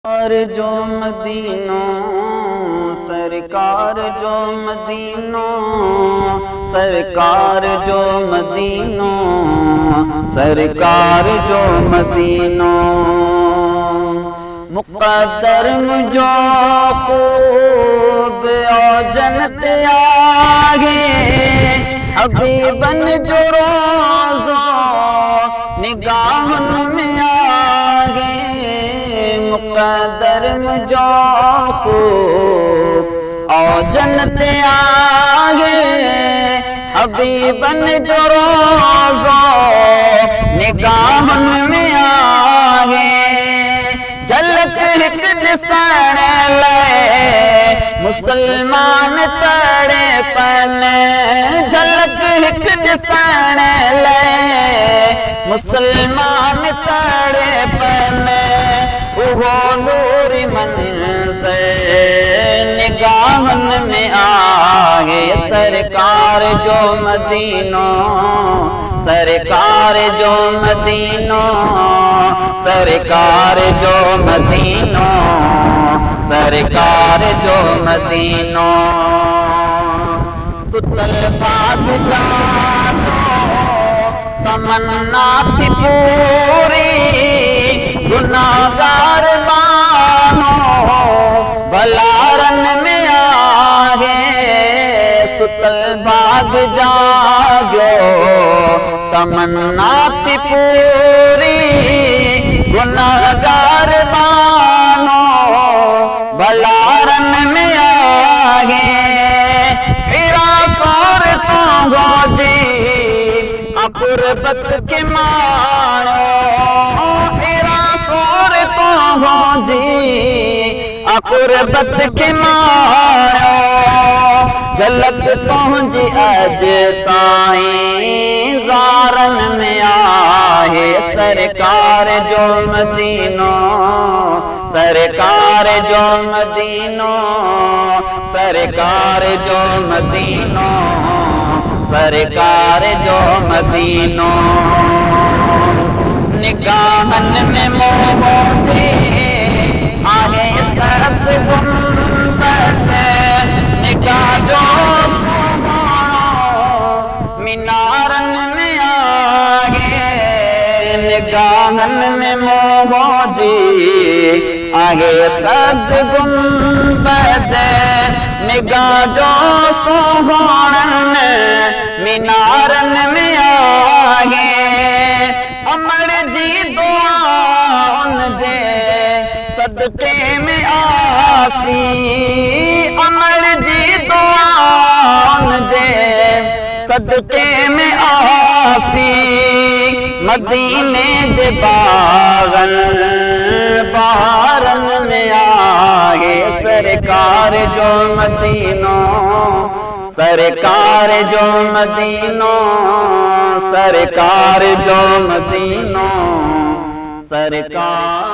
सरकार जो मदीनो, सरकार जो मदीनो, सरकार जो मदीनो, सरकार जो मदीनो। मुक़द्दर मुझो खूब और जन्नत आगे, हबीबन जो रोज़ो निगाहन में आगे। मुक़द्दर मुझो खूब और जन्नत आगे, हबीबन जो रोज़ो निगाहन में आगे। झलक हिक ॾिसण लाइ मुसलमान तड़े पन, झलक हिक ॾिसण लाइ मुसलमान तड़े पन। उहो नूर मंज़र निगाहन में आहे, सरकार जो मदीनो, सरकार जो मदीनो, सरकार जो मदीनो, सरकार जो मदीनो। सुतल बादशाह तमन्ना थी पूरी, गुनाहगार मानो भलारन में आगे। सुतल बाग जागो तमन्ना थी पूरी, गुनाहगार मानो भलारन में आगे। हिरा सोर तो गोदी अकुरबत के मानो, हिरा सोर तो गोदी अकुरबत के मानो। झलक तुझी अज ताईं ज़ारन में आहे, सरकार जो मदीनो, सरकार जो मदीनो, सरकार जो मदीनो, सरकार जो मदीनो। निगाहन में मोह थे आहे सरस गुंबद, निगाह जो मीनारन में आगे। निगाहन में मोहजी आगे सब्ज़ गुंबद, निगाह जो सुहानन मीनारन में आगे। अमर जी दुआन जे सदके में आसी, अमर जी दुआन जे सदके में आसी। मदीने दे बागन बहारन में आगे, सरकार जो मदीनो, सरकार जो मदीनो, सरकार जो मदीनो, सरकार